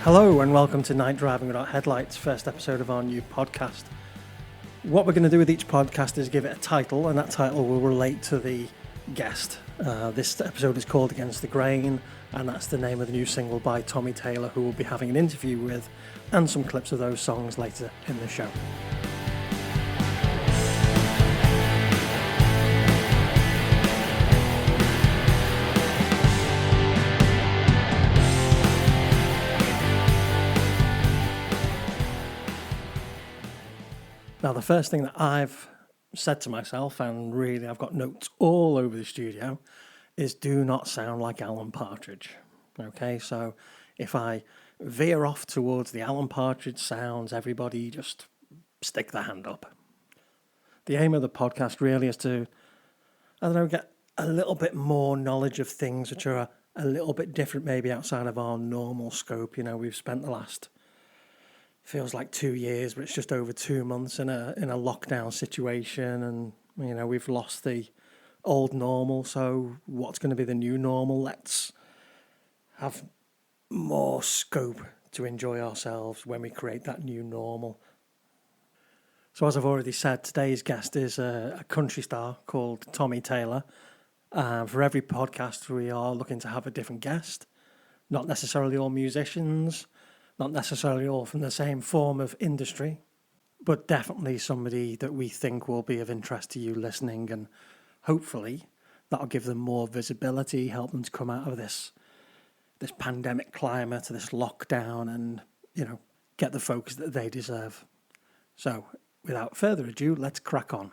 Hello and welcome to Night Driving Without Headlights, first episode of our new podcast. What we're going to do with each podcast is give it a title, and that title will relate to the guest. This episode is called Against the Grain, and that's the name of the new single by Tommy Taylor, who we'll be having an interview with, and some clips of those songs later in the show. Now, the first thing that I've said to myself, and really I've got notes all over the studio, is do not sound like Alan Partridge. Okay, so if I veer off towards the Alan Partridge sounds, everybody just stick their hand up. The aim of the podcast really is to, get a little bit more knowledge of things which are a little bit different maybe outside of our normal scope. You know, we've spent the last... feels like 2 years, but it's just over 2 months in a lockdown situation, and we've lost the old normal. So what's going to be the new normal? Let's have more scope to enjoy ourselves when we create that new normal. So as I've already said, today's guest is a country star called Tommy Taylor. For every podcast, we are looking to have a different guest, not necessarily all musicians, not necessarily all from the same form of industry, but definitely somebody that we think will be of interest to you listening, and hopefully that'll give them more visibility, help them to come out of this pandemic climate, this lockdown, and, get the focus that they deserve. So without further ado, let's crack on.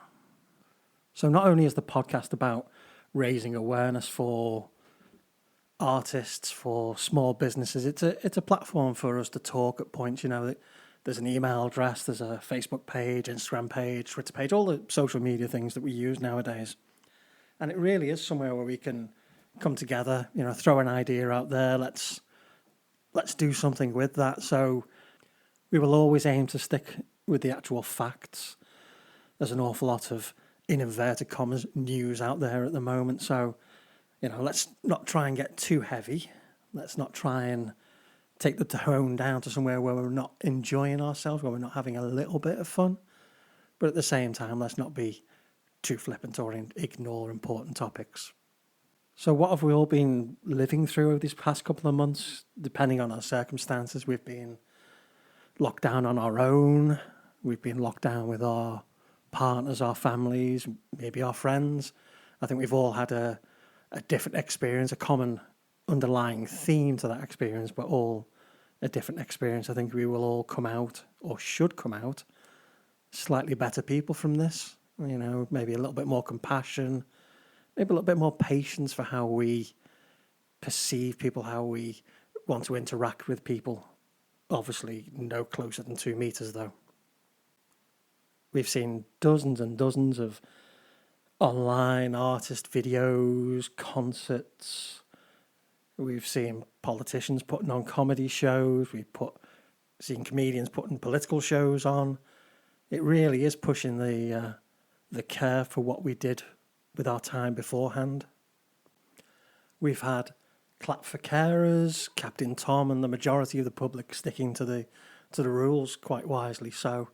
So not only is the podcast about raising awareness for artists, for small businesses, it's a platform for us to talk at points. There's an email address, there's a Facebook page, Instagram page, Twitter page, all the social media things that we use nowadays, and it really is somewhere where we can come together, throw an idea out there, let's do something with that. So we will always aim to stick with the actual facts. There's an awful lot of, in inverted commas, news out there at the moment, so let's not try and get too heavy. Let's not try and take the tone down to somewhere where we're not enjoying ourselves, where we're not having a little bit of fun. But at the same time, let's not be too flippant or ignore important topics. So what have we all been living through over these past couple of months? Depending on our circumstances, we've been locked down on our own. We've been locked down with our partners, our families, maybe our friends. I think we've all had a different experience, a common underlying theme to that experience, but all a different experience. I think we will all come out, or should come out, slightly better people from this. Maybe a little bit more compassion, maybe a little bit more patience for how we perceive people, how we want to interact with people. Obviously, no closer than 2 meters, though. We've seen dozens and dozens of online artist videos, concerts. We've seen politicians putting on comedy shows. We've seen comedians putting political shows on. It really is pushing the curve for what we did with our time beforehand. We've had Clap for Carers, Captain Tom, and the majority of the public sticking to the rules quite wisely. So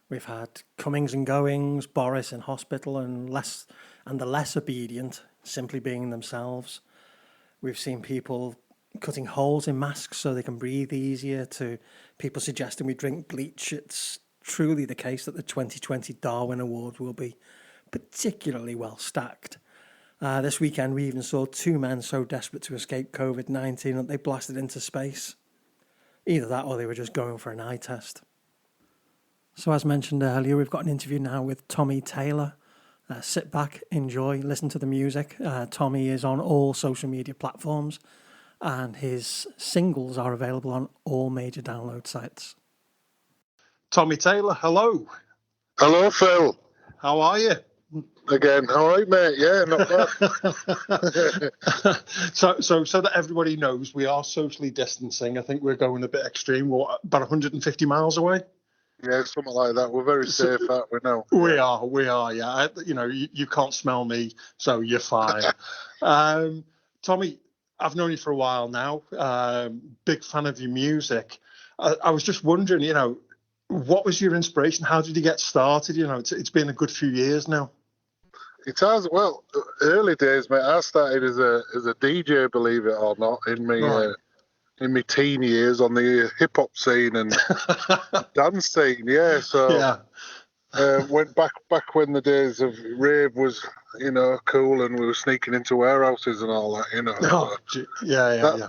we've had comings and goings, Boris in hospital, and the less obedient simply being themselves. We've seen people cutting holes in masks so they can breathe easier, to people suggesting we drink bleach. It's truly the case that the 2020 Darwin Awards will be particularly well stacked. This weekend we even saw 2 men so desperate to escape COVID-19 that they blasted into space. Either that or they were just going for an eye test. So as mentioned earlier, we've got an interview now with Tommy Taylor. Sit back, enjoy, listen to the music. Tommy is on all social media platforms, and his singles are available on all major download sites. Tommy Taylor, hello. Hello, Phil. How are you? Again, all right, mate. Yeah, not bad. So that everybody knows, we are socially distancing. I think we're going a bit extreme. We're about 150 miles away. Yeah, something like that. We're very safe, aren't we now? We are, yeah. You can't smell me, so you're fine. Tommy, I've known you for a while now. Big fan of your music. I was just wondering, what was your inspiration? How did you get started? It's been a good few years now. It has. Well, early days, mate. I started as a DJ, believe it or not, in my teen years on the hip hop scene and dance scene. Yeah, so went back when the days of rave was, cool, and we were sneaking into warehouses and all that. Yeah.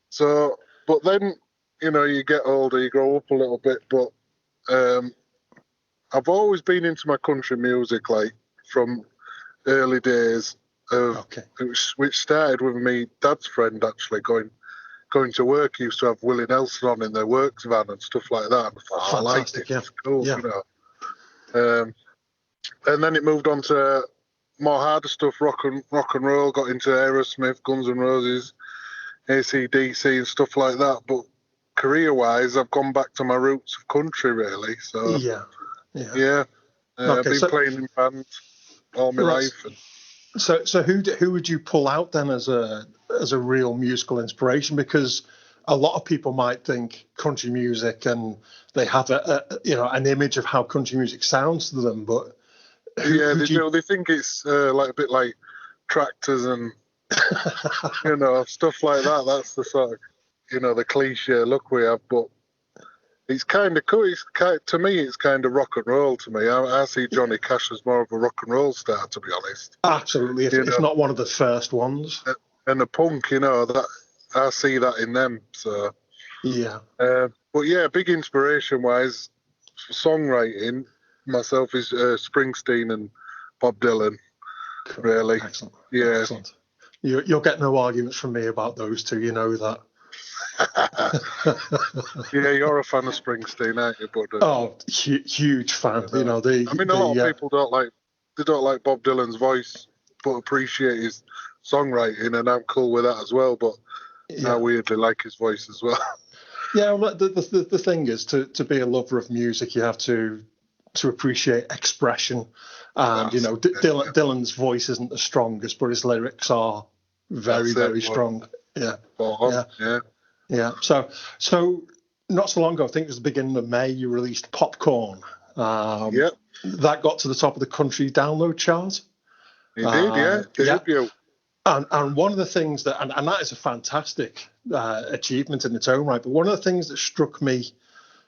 So, but then, you get older, you grow up a little bit, but I've always been into my country music, like from early days of which started with me dad's friend actually going to work. He used to have Willie Nelson on in their works van and stuff like that. And I thought, I like it. It's cool, and then it moved on to more harder stuff, rock and roll. Got into Aerosmith, Guns N' Roses, AC/DC, and stuff like that. But career-wise, I've gone back to my roots of country, really. So I've been playing in bands all my life. So who would you pull out then as a real musical inspiration? Because a lot of people might think country music and they have an image of how country music sounds to them, but they think it's like a bit like tractors and stuff like that. That's the sort of the cliche look we have, but it's kind of cool. To me, it's kind of rock and roll. To me, I see Johnny Cash as more of a rock and roll star, to be honest. Absolutely, if not one of the first ones. And the punk, that I see that in them. So but yeah, big inspiration wise for songwriting myself is Springsteen and Bob Dylan. Cool. Really, excellent. Yeah, excellent. You'll get no arguments from me about those two. You know that. Yeah, you're a fan of Springsteen, aren't you, bud? Huge fan. A lot of people don't like Bob Dylan's voice, but appreciate his songwriting, and I'm cool with that as well. But I weirdly like his voice as well. Yeah, well, the thing is, to be a lover of music, you have to appreciate expression. And Dylan's voice isn't the strongest, but his lyrics are very strong. Yeah. Yeah. So not so long ago, I think it was the beginning of May, you released Popcorn. That got to the top of the country download chart. It did, debut. And one of the things that, and that is a fantastic achievement in its own right, but one of the things that struck me,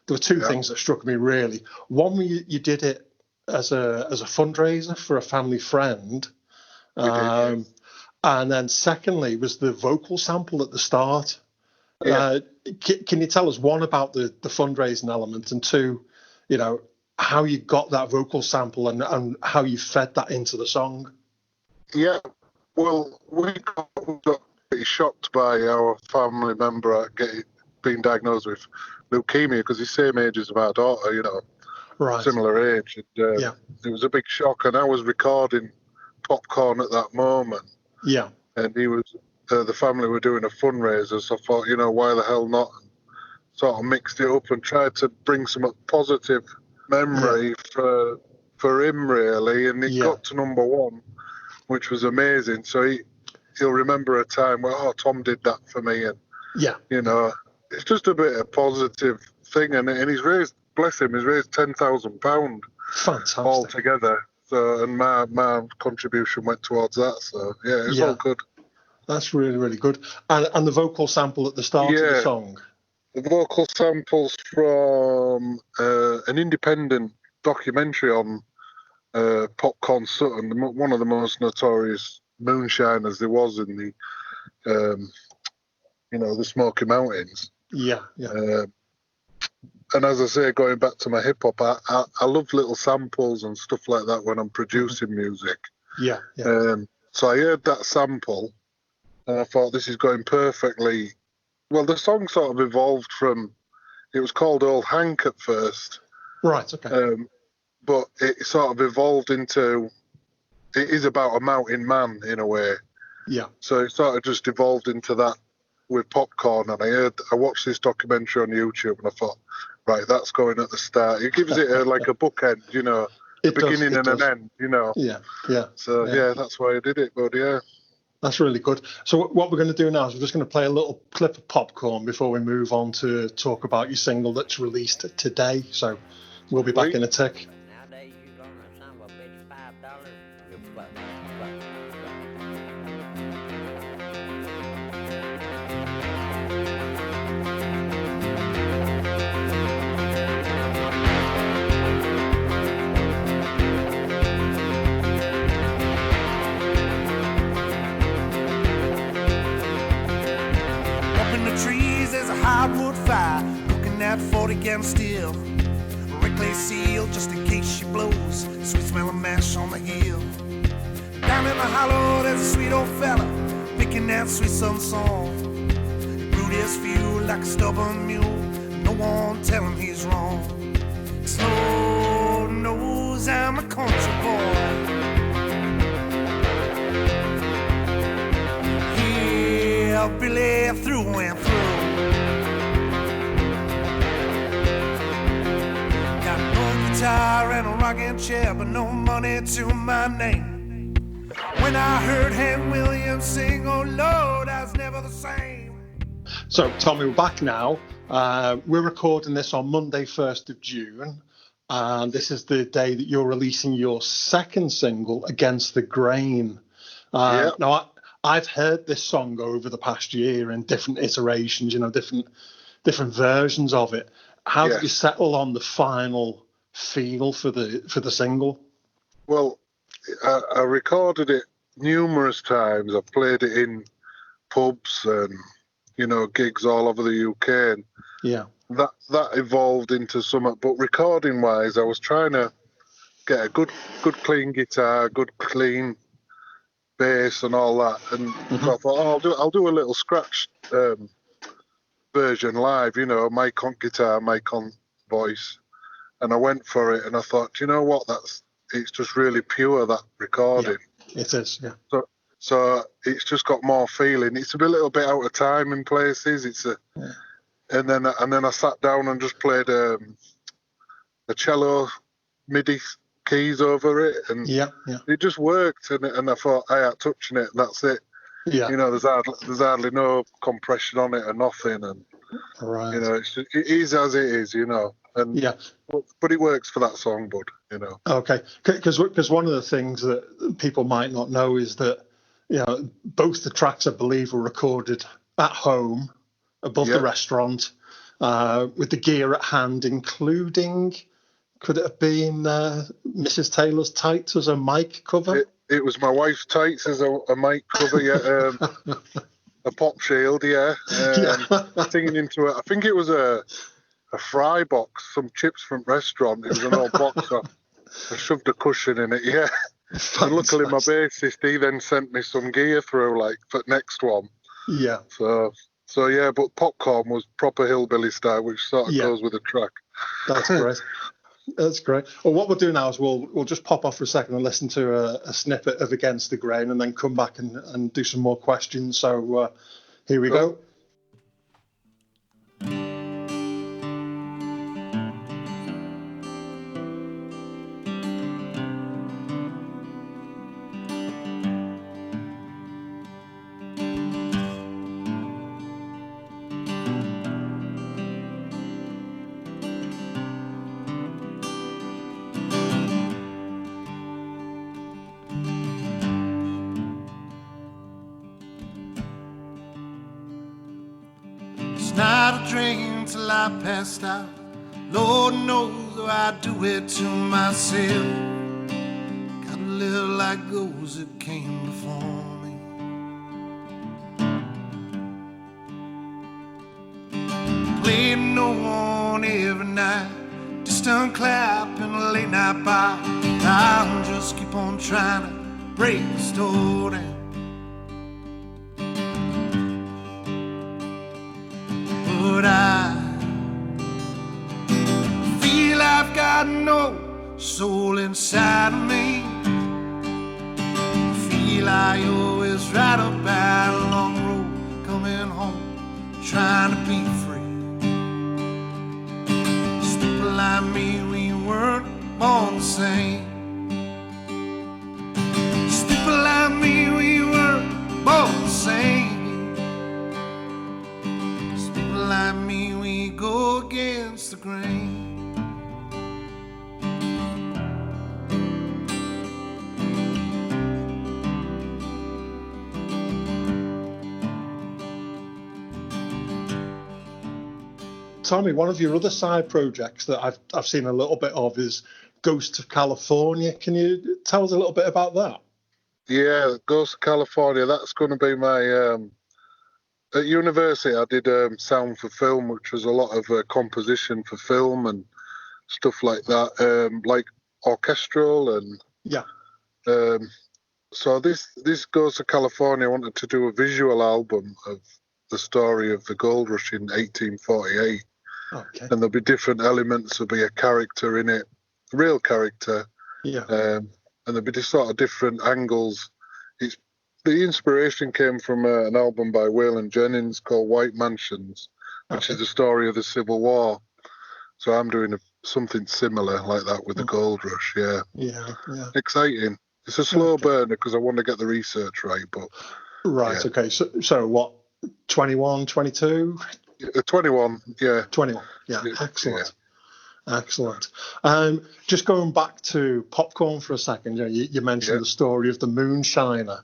there were two things that struck me really. One, you did it as a fundraiser for a family friend. And then secondly was the vocal sample at the start. Can you tell us, one, about the fundraising element, and two, how you got that vocal sample and how you fed that into the song? Yeah, well, we got pretty shocked by our family member being diagnosed with leukemia, because he's the same age as my daughter, right, similar age. And, it was a big shock, and I was recording Popcorn at that moment. Yeah. And he was, the family were doing a fundraiser, so I thought, why the hell not? And sort of mixed it up and tried to bring some positive memory for him, really. And it got to number one, which was amazing. So he'll remember a time where, Tom did that for me. And, it's just a bit of positive thing. And he's raised, bless him, he's raised £10,000 fantastic altogether. So, and my contribution went towards that. So, it's all good. That's really, really good. And the vocal sample at the start of the song? The vocal sample's from an independent documentary on Popcorn Sutton, one of the most notorious moonshiners there was in the, the Smoky Mountains. And as I say, going back to my hip hop, I love little samples and stuff like that when I'm producing music. So I heard that sample, and I thought, this is going perfectly. Well, the song sort of evolved from, it was called Old Hank at first. Right, okay. But it sort of evolved into, it is about a mountain man in a way. Yeah. So it sort of just evolved into that with Popcorn, and I watched this documentary on YouTube, and I thought, right, that's going at the start. It gives it like a bookend, a beginning and an end, Yeah. So that's why I did it, but That's really good. So what we're going to do now is we're just going to play a little clip of Popcorn before we move on to talk about your single that's released today. So we'll be back in a tick. Nowadays, you learn a son of a bitch $5. Up in the trees, there's a hardwood fire, cooking that 40 gallon steel. Clay seal just in case she blows. Sweet smelling mash on the hill. Down in the hollow, there's a sweet old fella picking that sweet sun song. Brewed his fuel like a stubborn mule. No one tell him he's wrong. Lord knows I'm a country boy. Yeah, Billy through and through. Guitar and a rocking chair, but no money to my name. When I heard Hank Williams sing, oh Lord, I was never the same. So, Tommy, we're back now. We're recording this on Monday, 1st of June, and this is the day that you're releasing your second single, Against the Grain. Now, I've heard this song over the past year in different iterations, different versions of it. How did you settle on the final feel for the single? Well, I recorded it numerous times. I've played it in pubs and gigs all over the UK, and that evolved into something. But recording wise, I was trying to get a good clean guitar, good clean bass, and all that. And so I thought, I'll do a little scratch version live. Mic on guitar, mic on voice. And I went for it, and I thought, you know what? It's just really pure, that recording. Yeah, it is, yeah. So it's just got more feeling. It's a little bit out of time in places. And then I sat down and just played a cello MIDI keys over it, and it just worked. And I thought, I ain't touching it. And that's it. Yeah. There's hardly no compression on it or nothing, and it is as it is. And but it works for that song, bud. Okay, because one of the things that people might not know is that both the tracks, I believe, were recorded at home above the restaurant with the gear at hand, including, could it have been Mrs. Taylor's tights as a mic cover? It was my wife's tights as a mic cover, a pop shield, singing into it. I think it was a fry box, some chips from restaurant. It was an old box. I shoved a cushion in it, And luckily my bassist, he then sent me some gear through, like, for the next one. Yeah. So but Popcorn was proper hillbilly style, which sort of goes with the track. That's great. That's great. Well, what we'll do now is we'll just pop off for a second and listen to a snippet of Against the Grain, and then come back and do some more questions. So here we go. Not a drink till I passed out. Lord knows I do it to myself. Gotta live like those that came before me. Playing no one every night, distant clap in a late night bar. I'll just keep on trying to break the store down. But I feel I've got no soul inside of me. Feel I always ride a bad long road, coming home, trying to be free. Stupid like me, we weren't born the same. Stupid like me, we weren't born same. 'Cause people like me, we go against the grain. Tommy, one of your other side projects that I've seen a little bit of is Ghosts of California. Can you tell us a little bit about that? Yeah, Ghost of California. That's going to be my. At university, I did sound for film, which was a lot of composition for film and stuff like that, like orchestral and. Yeah. So this Ghost of California, I wanted to do a visual album of the story of the gold rush in 1848. Okay. And there'll be different elements. There'll be a character in it, a real character. Yeah. And there'll be just sort of different angles. The inspiration came from an album by Waylon Jennings called White Mansions, which is the story of the Civil War. So I'm doing something similar like that with the gold rush. Yeah. Yeah. Yeah. Exciting. It's a slow burner because I want to get the research right, but. Right. Yeah. Okay. So what? 21, 22? 21, yeah. 21, yeah, excellent. Yeah. Excellent. Just going back to Popcorn for a second, you mentioned the story of the moonshiner.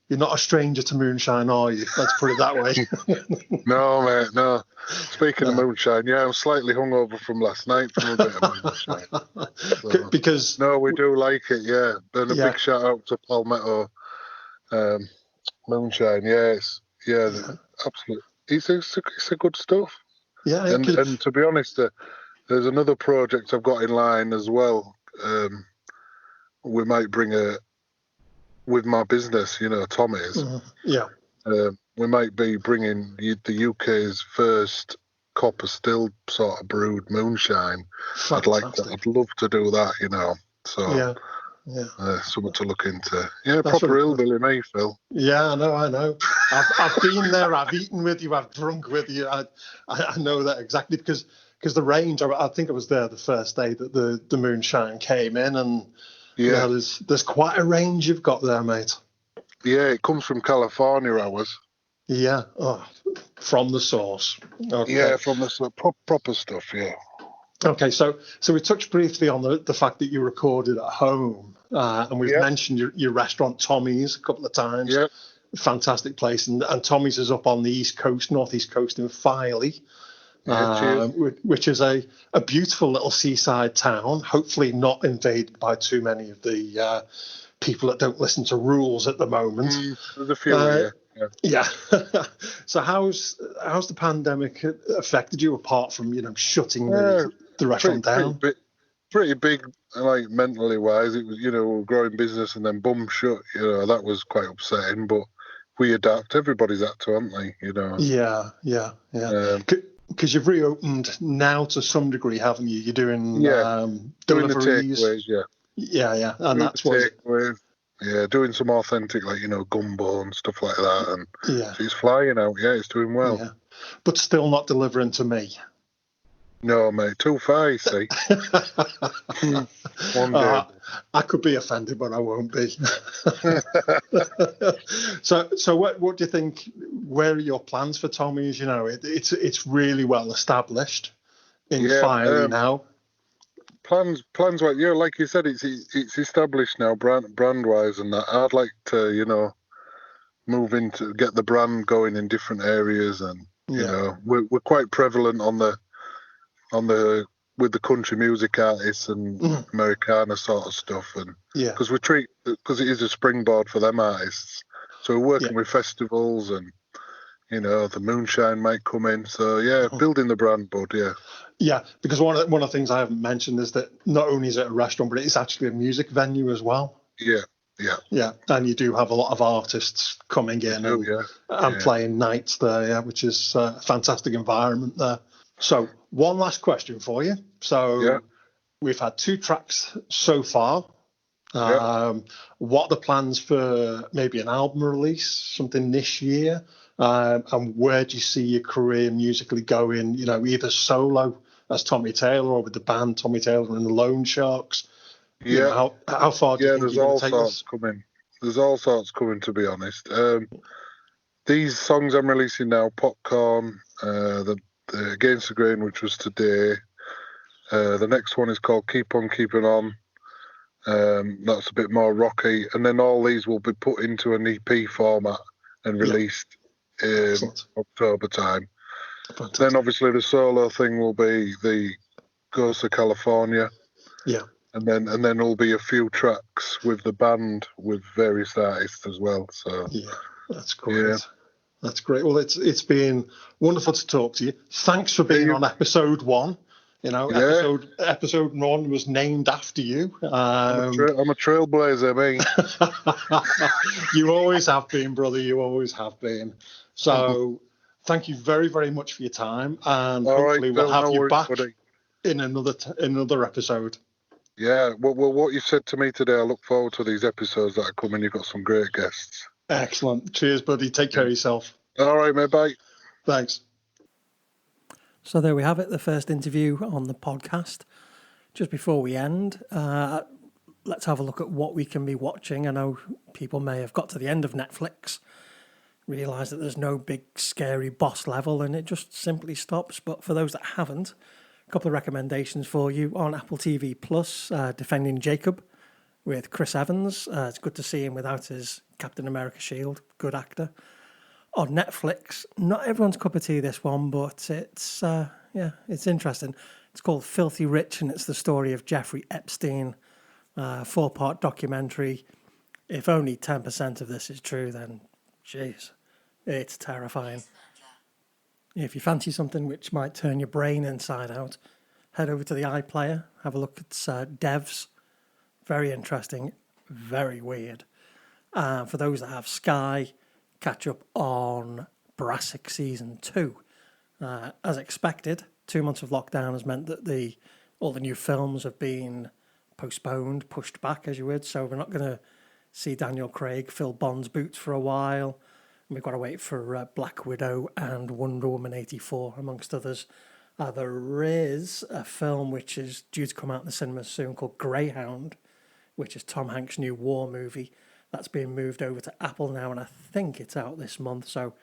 You're not a stranger to moonshine, are you? Let's put it that way. No, mate, no. Speaking of moonshine, yeah, I'm slightly hungover from last night from a bit of moonshine. So, because no, we do like it, yeah. And a big shout out to Palmetto Moonshine, yes. Yeah, absolutely. It's a good stuff. Yeah, and to be honest, there's another project I've got in line as well. We might bring with my business, Tommy's. Yeah. We might be bringing the UK's first copper still sort of brewed moonshine. Fantastic. I'd love to do that, So yeah. Something to look into. Yeah, that's proper hillbilly, me, Phil. Yeah, I know. I've been there. I've eaten with you. I've drunk with you. I know that exactly because the range. I think I was there the first day that the moonshine came in, and there's quite a range you've got there, mate. Yeah, it comes from California. Ours. Yeah. Oh, from the source. Okay. Yeah, from the proper stuff. Yeah. Okay, so we touched briefly on the fact that you recorded at home, and we've mentioned your restaurant Tommy's a couple of times. Yeah. Fantastic place, and Tommy's is up on the northeast coast in Filey, which is a beautiful little seaside town. Hopefully not invaded by too many of the people that don't listen to rules at the moment. There's a few. Yeah. So how's the pandemic affected you apart from shutting the restaurant down? Pretty big, like mentally wise. It was we're growing business and then boom shut. That was quite upsetting. But we adapt. Everybody's had to, haven't they? Yeah. Because you've reopened now to some degree, haven't you? You're doing doing the deliveries. takeaways, Yeah, and that's what. Yeah, doing some authentic, gumbo and stuff like that, and so it's flying out. Yeah, it's doing well. Yeah. But still not delivering to me. No, mate, too far, you see. One day. I could be offended, but I won't be. So what do you think? Where are your plans for Tommy's? It's really well established in Filey now. Plans like you said, it's established now, brand wise, and that. I'd like to move into get the brand going in different areas, and we're quite prevalent on the with the country music artists and Americana sort of stuff, and because it is a springboard for them artists, so we're working with festivals, and the moonshine might come in, so building the brand, bud. Yeah, because one of the things I haven't mentioned is that not only is it a restaurant, but it's actually a music venue as well. Yeah, and you do have a lot of artists coming in and playing nights there, which is a fantastic environment there. So one last question for you. So we've had 2 tracks so far. What are the plans for maybe an album release, something this year? And where do you see your career musically going, either solo as Tommy Taylor or with the band Tommy Taylor and the Lone Sharks? How far do you think there's you're all going to take sorts this? coming. There's all sorts coming, to be honest. These songs I'm releasing now, Popcorn, the Against the Grain, which was today. The next one is called Keep On Keeping On. That's a bit more rocky. And then all these will be put into an EP format and released in October time. Fantastic. Then obviously the solo thing will be the Ghosts of California. Yeah. And then there'll be a few tracks with the band with various artists as well. So yeah, that's great. Yeah. That's great. Well, it's been wonderful to talk to you. Thanks for being on episode 1. You know, episode 1 was named after you. I'm a trailblazer, me. You always have been, brother. You always have been. So thank you very, very much for your time, and hopefully we'll have you back in another episode. Yeah, well, what you said to me today, I look forward to these episodes that are coming. You've got some great guests. Excellent. Cheers, buddy. Take care of yourself. All right, mate. Bye. Thanks. So there we have it, the first interview on the podcast. Just before we end, let's have a look at what we can be watching. I know people may have got to the end of Netflix, realised that there's no big scary boss level and it just simply stops. But for those that haven't, a couple of recommendations for you on Apple TV Plus, Defending Jacob with Chris Evans. It's good to see him without his Captain America shield. Good actor. On Netflix, not everyone's cup of tea, this one, but it's interesting. It's called Filthy Rich, and it's the story of Jeffrey Epstein. 4-part documentary. If only 10% of this is true, then, jeez, it's terrifying. If you fancy something which might turn your brain inside out, head over to the iPlayer, have a look at Devs. Very interesting, very weird. For those that have Sky, catch up on Brassic Season 2. As expected, 2 months of lockdown has meant that all the new films have been postponed, pushed back, as you would. So we're not going to see Daniel Craig fill Bond's boots for a while. And we've got to wait for Black Widow and Wonder Woman 84, amongst others. There is a film which is due to come out in the cinemas soon called Greyhound, which is Tom Hanks' new war movie. That's being moved over to Apple now, and I think it's out this month. So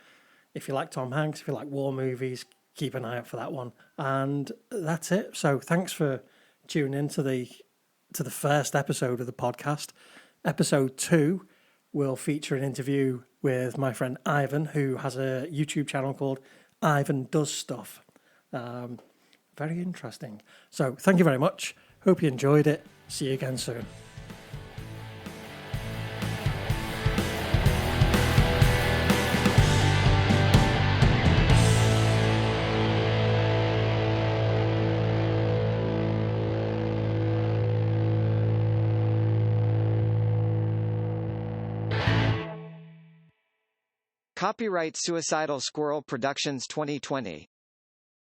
if you like Tom Hanks, if you like war movies, keep an eye out for that one. And that's it. So thanks for tuning in to the first episode of the podcast. Episode 2 will feature an interview with my friend Ivan, who has a YouTube channel called Ivan Does Stuff. Very interesting. So thank you very much. Hope you enjoyed it. See you again soon. Copyright Suicidal Squirrel Productions 2020.